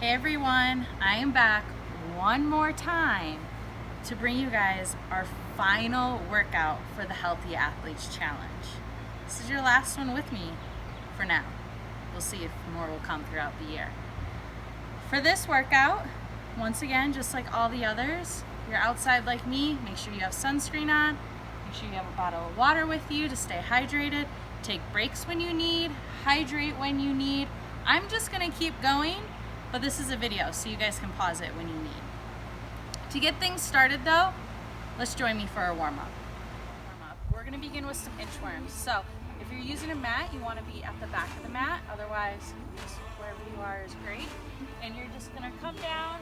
Hey everyone, I am back one more time to bring you guys our final workout for the Healthy Athletes Challenge. This is your last one with me for now. We'll see if more will come throughout the year. For this workout, once again, just like all the others, you're outside like me, make sure you have sunscreen on, make sure you have a bottle of water with you to stay hydrated, take breaks when you need, hydrate when you need. I'm just gonna keep going, but this is a video, so you guys can pause it when you need. To get things started though, let's join me for a warm-up. We're gonna begin with some inchworms. So if you're using a mat, you wanna be at the back of the mat, otherwise just wherever you are is great. And you're just gonna come down,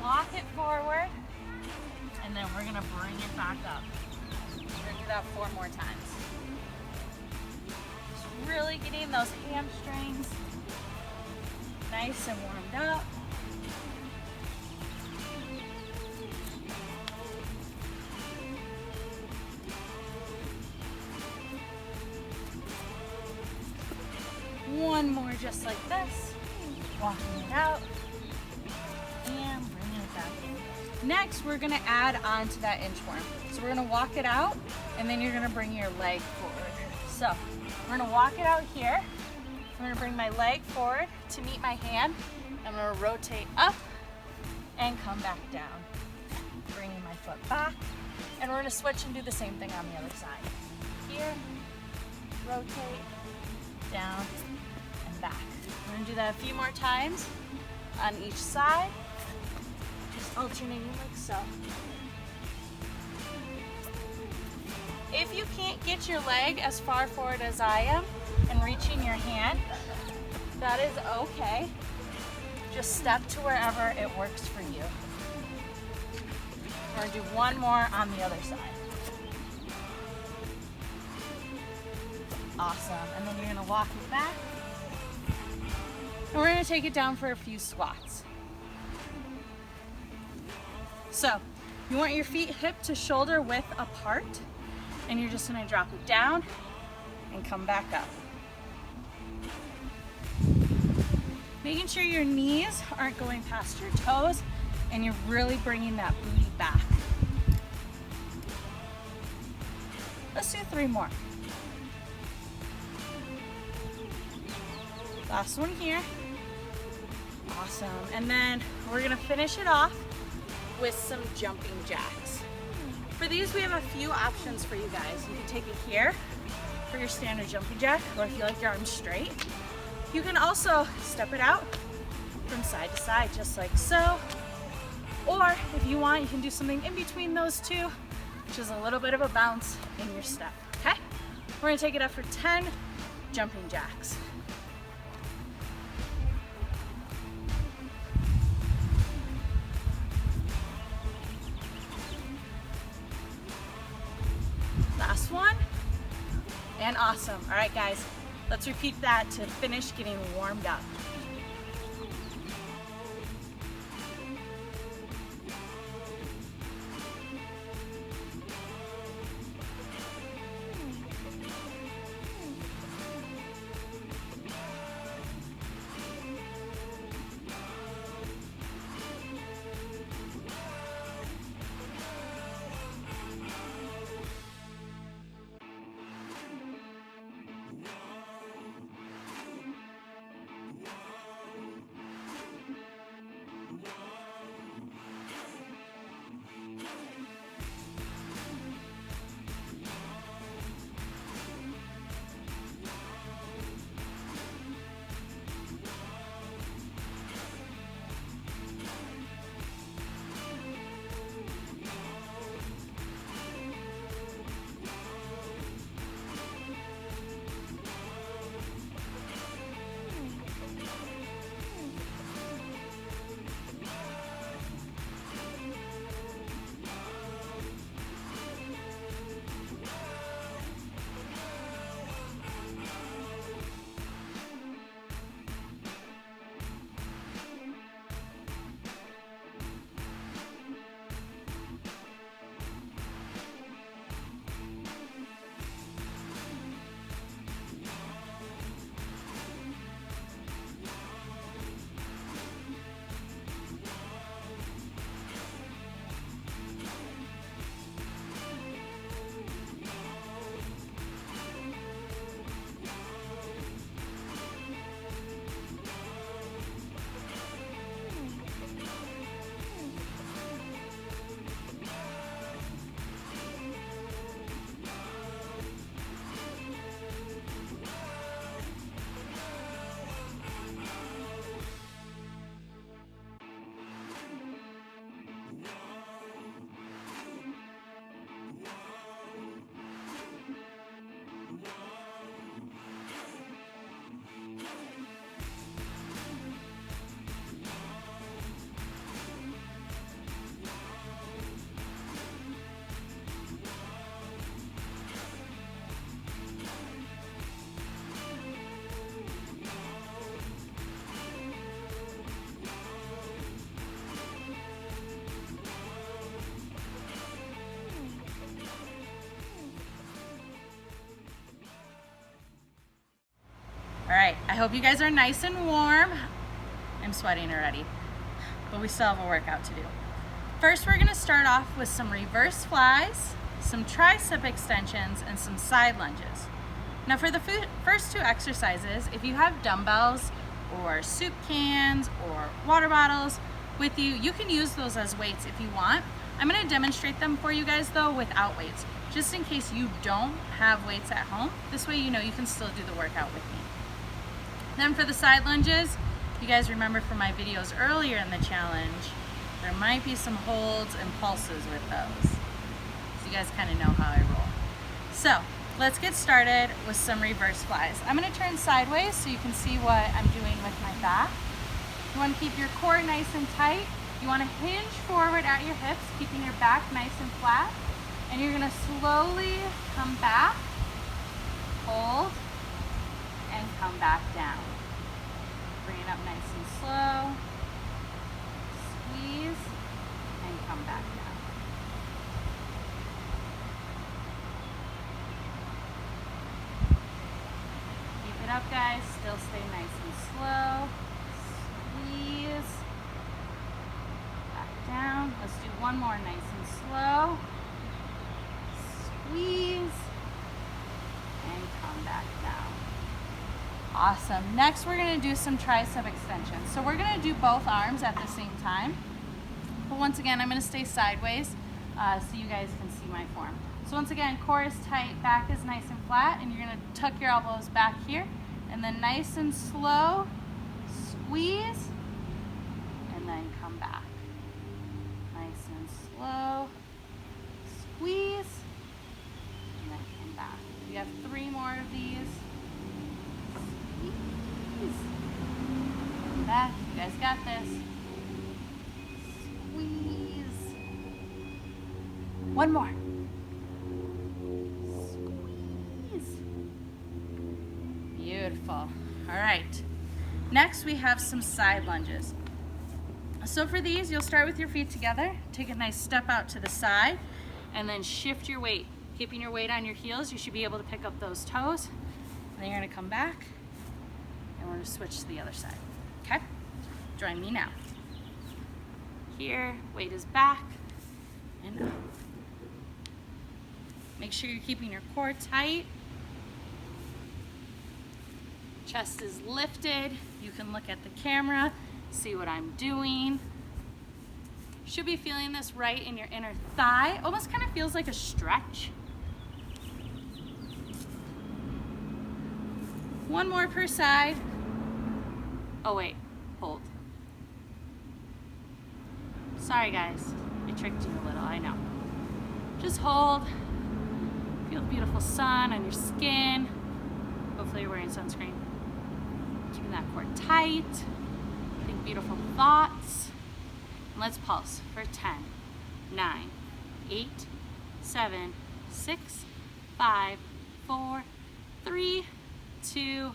lock it forward, and then we're gonna bring it back up. We're gonna do that 4 more times. Just really getting those hamstrings nice and warmed up. One more just like this. Walking it out and bringing it back in. Next, we're gonna add on to that inchworm. So we're gonna walk it out and then you're gonna bring your leg forward. So we're gonna walk it out here. I'm gonna bring my leg forward to meet my hand. I'm gonna rotate up and come back down. Bringing my foot back. And we're gonna switch and do the same thing on the other side. Here, rotate, down, and back. We're gonna do that a few more times on each side. Just alternating like so. If you can't get your leg as far forward as I am and reaching your hand, that is okay. Just step to wherever it works for you. We're gonna do one more on the other side. Awesome, and then you're gonna walk it back. And we're gonna take it down for a few squats. So, you want your feet hip to shoulder width apart, and you're just gonna drop it down and come back up. Making sure your knees aren't going past your toes and you're really bringing that booty back. Let's do 3 more. Last one here. Awesome. And then we're gonna finish it off with some jumping jacks. For these, we have a few options for you guys. You can take it here for your standard jumping jack, or if you like your arms straight. You can also step it out from side to side, just like so. Or if you want, you can do something in between those two, which is a little bit of a bounce in your step, okay? We're gonna take it up for 10 jumping jacks. Last one, and awesome. All right, guys, let's repeat that to finish getting warmed up. All right, I hope you guys are nice and warm. I'm sweating already, but we still have a workout to do. First, we're gonna start off with some reverse flies, some tricep extensions, and some side lunges. Now for the first two exercises, if you have dumbbells or soup cans or water bottles with you, you can use those as weights if you want. I'm gonna demonstrate them for you guys though without weights, just in case you don't have weights at home. This way you know you can still do the workout with me. Then for the side lunges, you guys remember from my videos earlier in the challenge, there might be some holds and pulses with those. So you guys kind of know how I roll. So let's get started with some reverse flies. I'm gonna turn sideways so you can see what I'm doing with my back. You wanna keep your core nice and tight. You wanna hinge forward at your hips, keeping your back nice and flat. And you're gonna slowly come back, hold, and come back down. Bring it up nice and slow. Squeeze and come back down. Keep it up, guys. Still stay nice and slow. Squeeze. Back down. Let's do one more nice and slow. Squeeze and come back down. Awesome. Next, we're going to do some tricep extensions. So we're going to do both arms at the same time. But once again, I'm going to stay sideways so you guys can see my form. So once again, core is tight, back is nice and flat, and you're going to tuck your elbows back here. And then nice and slow, squeeze, and then come back. Nice and slow, squeeze, and then come back. We have 3 more of these. Come back, you guys got this. Squeeze. One more. Squeeze. Beautiful. All right. Next we have some side lunges. So for these, you'll start with your feet together, take a nice step out to the side, and then shift your weight. Keeping your weight on your heels, you should be able to pick up those toes. And then you're gonna come back, and we're gonna switch to the other side, okay? Join me now. Here, weight is back and up. Make sure you're keeping your core tight. Chest is lifted. You can look at the camera, see what I'm doing. Should be feeling this right in your inner thigh. Almost kind of feels like a stretch. One more per side. Oh wait, hold. Sorry guys, I tricked you a little, I know. Just hold. Feel the beautiful sun on your skin. Hopefully you're wearing sunscreen. Keeping that core tight. Think beautiful thoughts. And let's pulse for 10, 9, 8, 7, 6, 5, 4, 3, 2,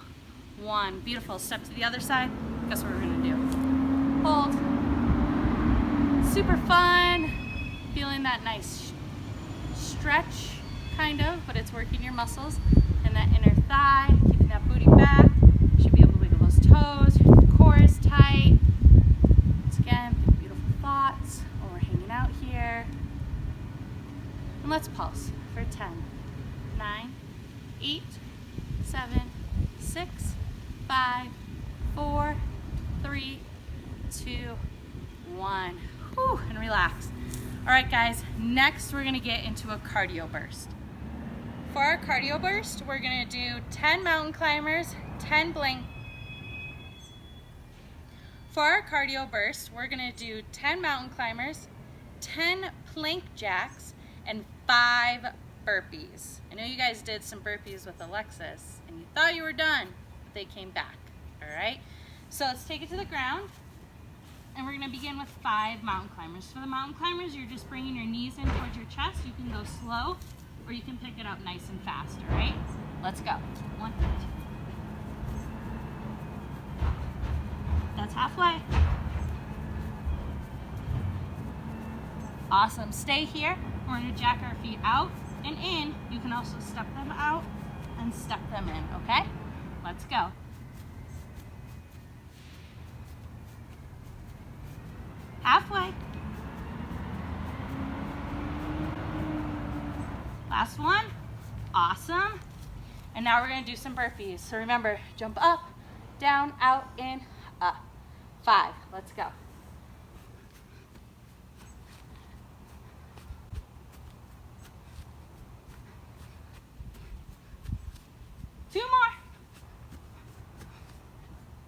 1. Beautiful. Step to the other side. Guess what we're gonna do? Hold. Super fun. Feeling that nice stretch, kind of, but it's working your muscles and that inner thigh, keeping that booty back. You should be able to wiggle those toes. Your core is tight. Once again, think beautiful thoughts while we're hanging out here. And let's pulse for 10, 9, 8, 7, 6, 5, 4, 3, 2, 1. Whew, and relax. All right, guys, next we're gonna get into a cardio burst. For our cardio burst, we're gonna do 10 mountain climbers, 10 plank. For our cardio burst, we're gonna do 10 mountain climbers, 10 plank jacks, and 5 burpees. I know you guys did some burpees with Alexis, and you thought you were done, but they came back, all right? So let's take it to the ground. And we're gonna begin with 5 mountain climbers. For the mountain climbers, you're just bringing your knees in towards your chest. You can go slow, or you can pick it up nice and fast, all right? Let's go. 1, 2. That's halfway. Awesome, stay here. We're gonna jack our feet out and in. You can also step them out and step them in, okay? Let's go. Last one. Awesome. And now we're gonna do some burpees. So remember, jump up, down, out, in, up. 5, let's go. Two more.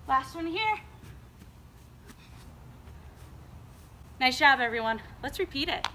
Last one here. Nice job, everyone. Let's repeat it.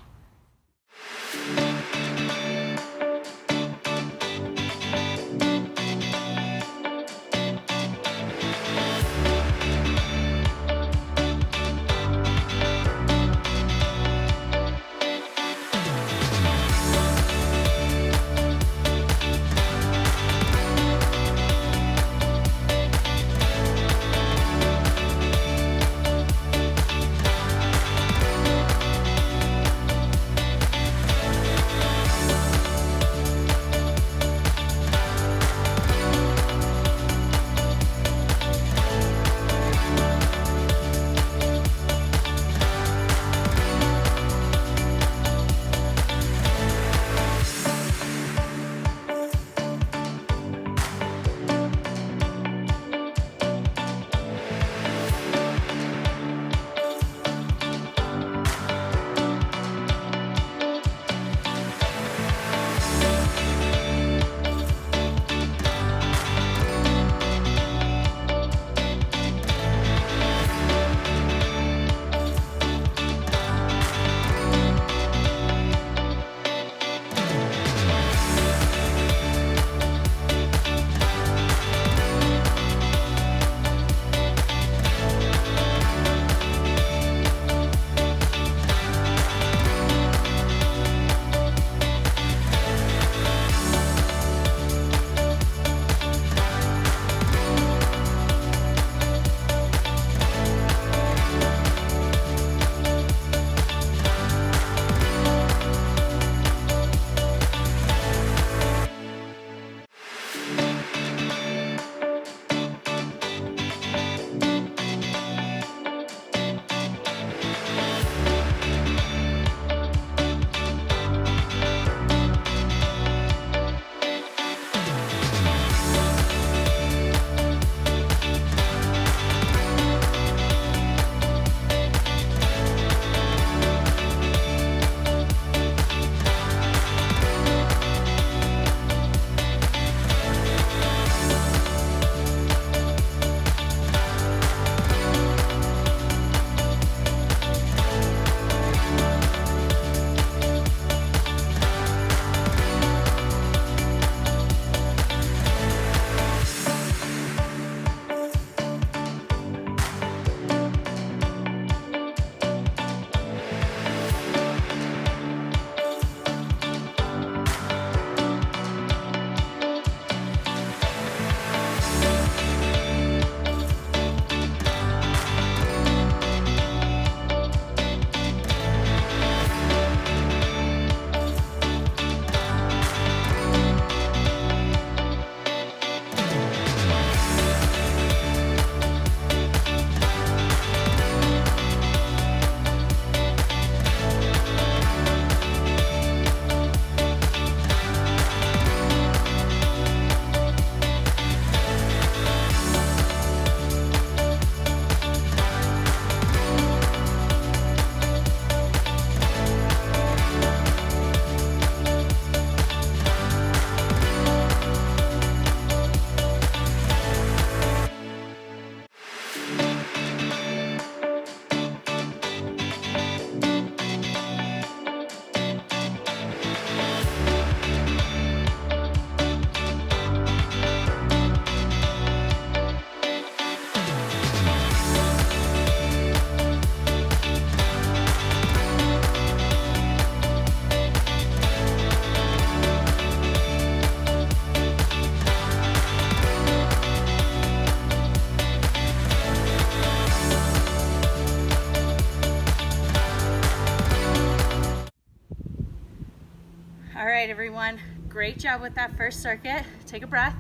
All right, everyone, great job with that first circuit. Take a breath.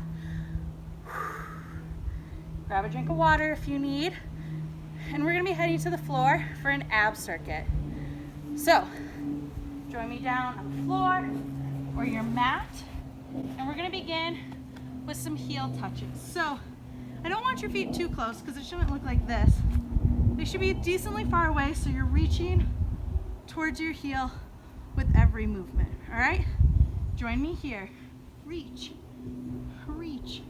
Grab a drink of water if you need. And we're gonna be heading to the floor for an ab circuit. So, join me down on the floor. or your mat. And we're gonna begin with some heel touches. So I don't want your feet too close because it shouldn't look like this. They should be decently far away so you're reaching towards your heel with every movement, all right? Join me here. Reach, reach.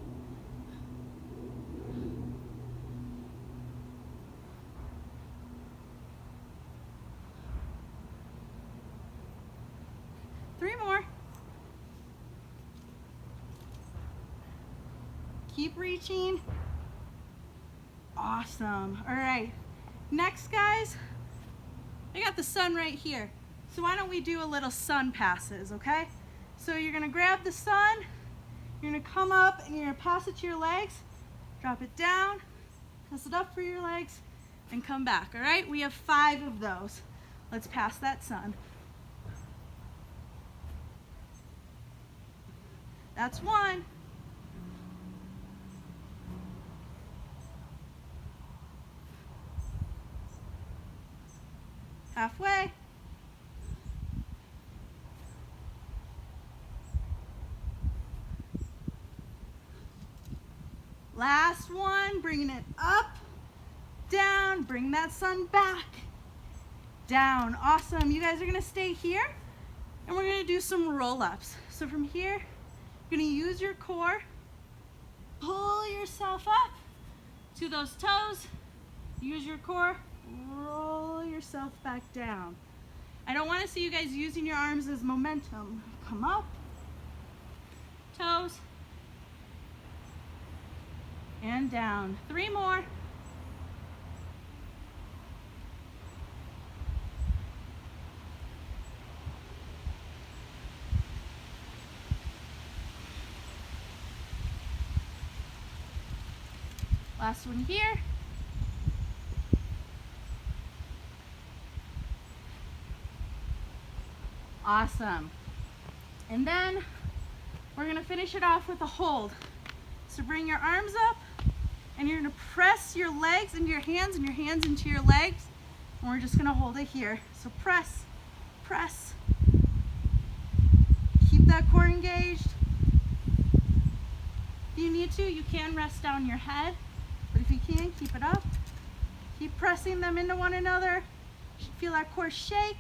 Three more. Keep reaching. Awesome. All right. Next, guys, I got the sun right here. So why don't we do a little sun passes, okay? So you're gonna grab the sun, you're gonna come up and you're gonna pass it to your legs, drop it down, pass it up for your legs, and come back, all right? We have 5 of those. Let's pass that sun. That's 1. Halfway. Last one, bringing it up, down, bring that sun back, down. Awesome. You guys are gonna stay here and we're gonna do some roll-ups. So from here, you're gonna use your core, pull yourself up to those toes, use your core, roll yourself back down. I don't wanna see you guys using your arms as momentum. Come up, toes, and down. 3 more. Last one here. Awesome. And then we're gonna finish it off with a hold. So bring your arms up and you're gonna press your legs into your hands and your hands into your legs. And we're just gonna hold it here. So press, press. Keep that core engaged. If you need to, you can rest down your head, but if you can, keep it up. Keep pressing them into one another. You should feel that core shake.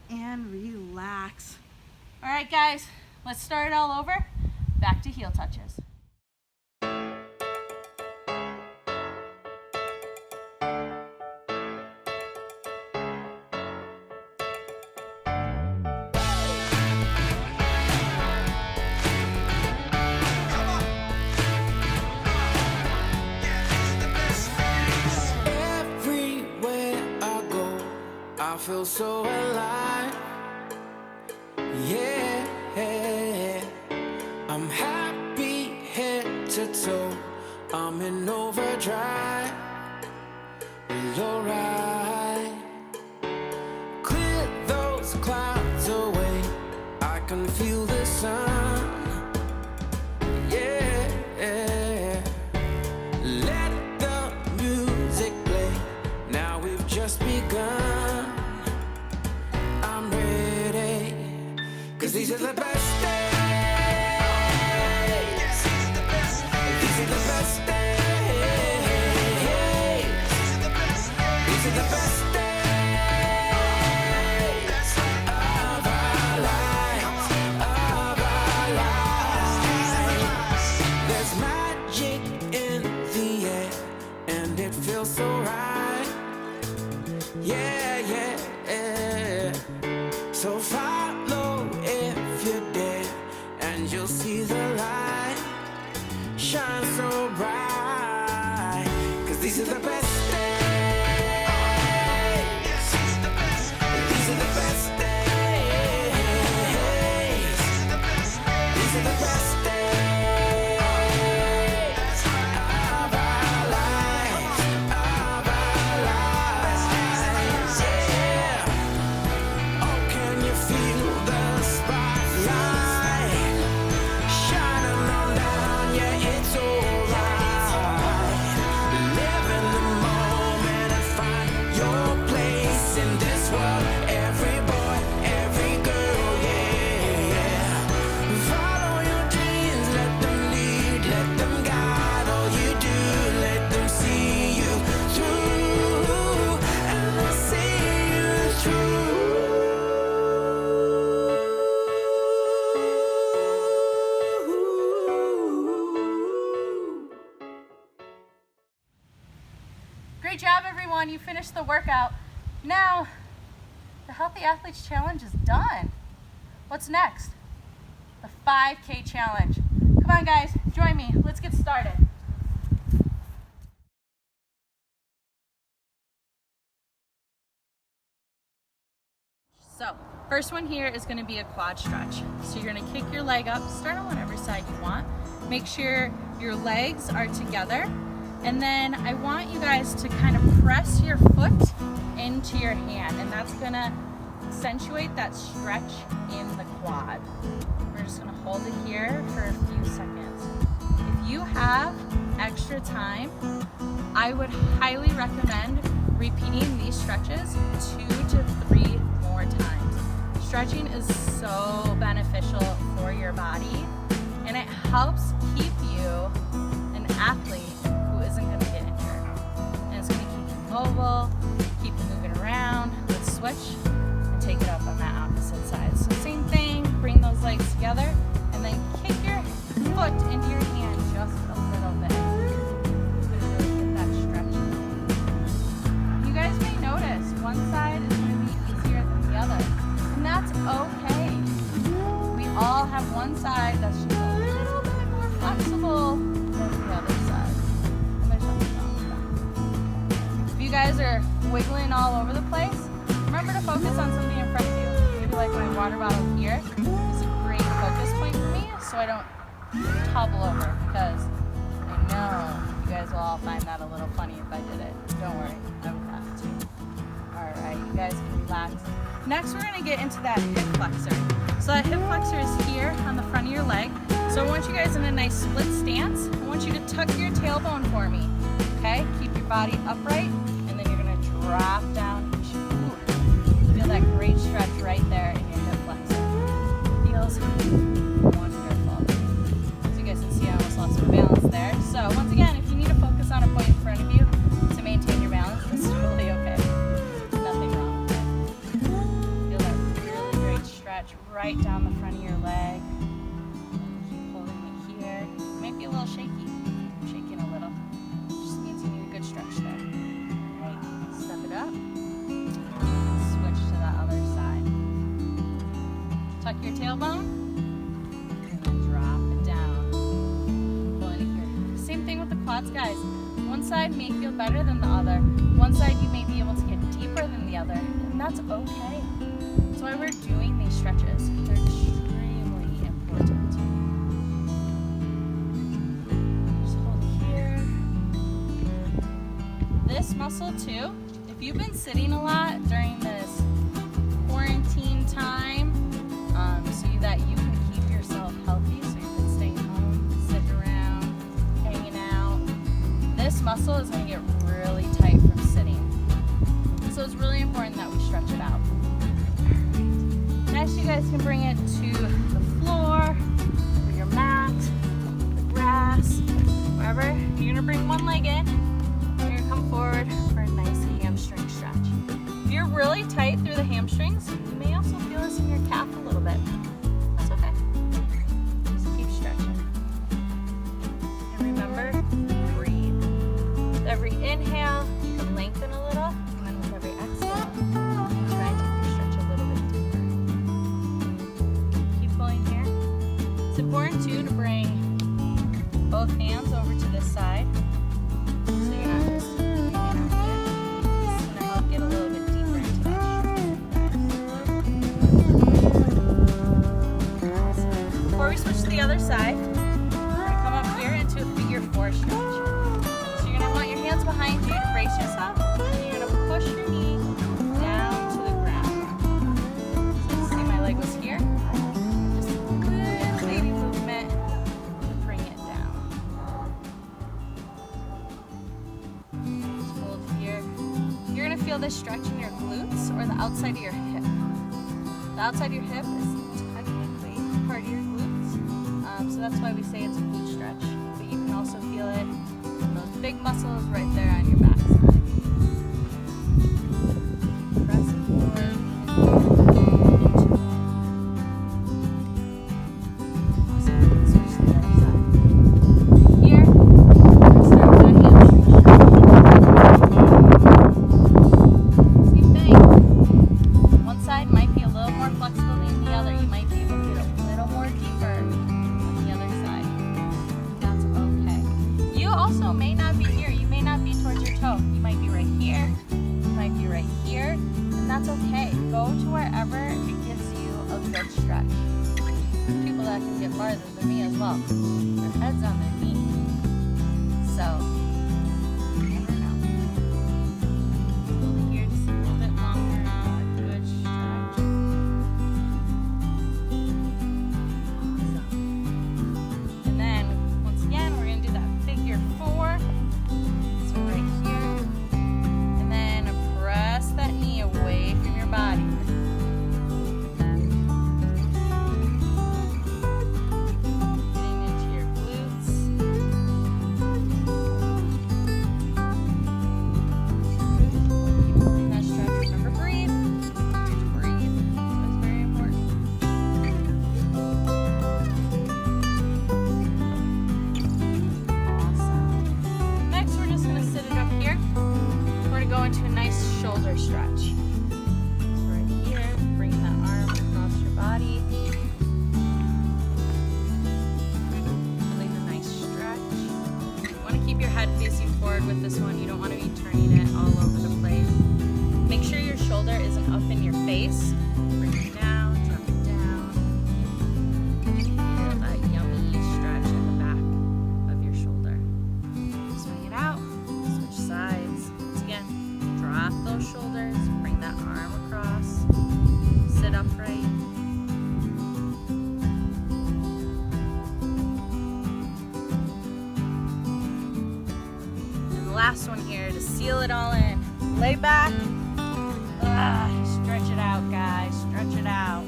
And relax. All right, guys, let's start it all over. Back to heel touches. I feel so alive, yeah, I'm happy head to toe, I'm in overdrive, it's alright, clear those clouds away, I can feel the sun, yeah, let the music play, now we've just begun. These are the best days. These are the best days. These are the best days of our lives, of our lives. There's magic in the air, and it feels so right. Yeah, yeah, yeah. So follow if you're dead, and you'll see the light shine so bright. 'Cause these are the best days. These are the best days. These are the best days. These are the best days of our lives, of our lives. Yeah. Oh, can you feel the spotlight shining on down? Yeah, it's alright. Live in the moment. Great job, everyone. You finished the workout. Now, the Healthy Athletes Challenge is done. What's next? The 5K challenge. Come on, guys, join me. Let's get started. So, first one here is going to be a quad stretch. So you're going to kick your leg up, start on whatever side you want. Make sure your legs are together. And then I want you guys to kind of press your foot into your hand, and that's going to accentuate that stretch in the quad. We're just going to hold it here for a few seconds. If you have extra time, I would highly recommend repeating these stretches 2 to 3 more times. Stretching is so beneficial for your body, and it helps keep you an athlete who isn't going to get injured. And it's going to keep you mobile, keep you moving around. Let's switch and take it up on that opposite side. So same thing, bring those legs together, and then kick your foot into your hand just a little bit. Get that stretch. You guys may notice one side is going to be easier than the other, and that's okay. We all have one side that's just a little bit more flexible than the other side, and there's nothing wrong with that. If you guys are wiggling all over the place, remember to focus on something in front of you. Maybe like my water bottle here is a great focus point for me, so I don't topple over, because I know you guys will all find that a little funny if I did it. Don't worry, I would have to. Alright, you guys can relax. Next, we're going to get into that hip flexor. So that hip flexor is here on the front of your leg. So I want you guys in a nice split stance. I want you to tuck your tailbone for me. Okay? Keep your body upright, and then you're going to drop down. Ooh. Feel that great stretch right there in your hip flexor. Feels wonderful. As you guys can see, I almost lost my balance there. So once again, if you need to focus on a point in front of you to maintain your balance, that's totally okay. Nothing wrong with it. Feel that really great stretch right down the front of your leg. Keep holding it here. It might be a little shaky. I'm shaking a little. Just means you need a good stretch there. Alright, step it up. Switch to the other side. Tuck your tailbone. Drop it down. Pulling it here. Same thing with the quads, guys. One side may feel better than the other. One side you may be able to get deeper than the other, and that's okay. That's why we're doing these stretches. They're extremely important. Just hold it here. This muscle too, if you've been sitting a lot during this quarantine time, so that you can keep yourself healthy, so you've been staying home, sitting around, hanging out, this muscle is going to get really tight from sitting. So it's really important that we stretch it out. Next, you guys can bring it to the floor, or your mat, the grass, wherever. You're going to bring one leg in. You're going to come forward for a nice hamstring stretch. If you're really tight through the hamstrings, you may also feel this in your calf a little bit. That's okay. Just keep stretching. And remember, breathe. With every inhale, you can lengthen a little, and then with every exhale, you can try and take your stretch a little bit deeper. Keep pulling here. It's important too to bring both hands over to this side, so you're not just hanging out there. This is going to help get a little bit deeper into that. Awesome. Before we switch to the other side, we're going to come up here into a figure 4 stretch. So you're going to want your hands behind you to brace yourself, and you're going to push your knee down to the ground. So you see my leg was here. Just a little baby movement to bring it down. Just hold here. You're going to feel this stretch in your glutes or the outside of your hip. The outside of your hip is technically part of your glutes, so that's why we say it's a glute stretch. But you can also feel it in those big muscles right there on your backside. Press it forward. Awesome. Switch to the other side. Here, we're going to start with that hamstring stretch. farther than me as well. Their head's on their knee. So, you never know. Over here, just a little bit longer. A good stretch. Awesome. And then, once again, we're going to do that figure 4. So right here. And then press that knee away from your body. Into a nice shoulder stretch. So right here, bring that arm across your body. Really a nice stretch. You want to keep your head facing forward with this one. You don't want to be turning it all over the place. Make sure your shoulder isn't up in your face. Bring it down, drop it down. Feel that yummy stretch in the back of your shoulder. Swing it out, switch sides. Once again, drop those shoulders, bring that arm across, sit upright. And the last one here to seal it all in. Lay back. Stretch it out, guys. Stretch it out.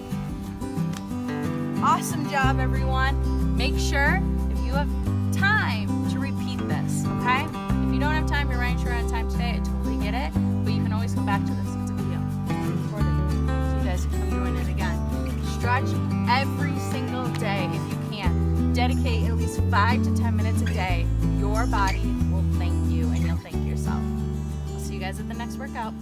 Awesome job, everyone. Make sure if you have time to repeat this, okay? If you don't have time, you're running short on time today, I totally get it. But you can always come back to this. It's a video. It's recorded. So you guys can come join it again. Stretch every single day if you can. Dedicate at least 5 to 10 minutes a day. Your body will thank you and you'll thank yourself. I'll see you guys at the next workout.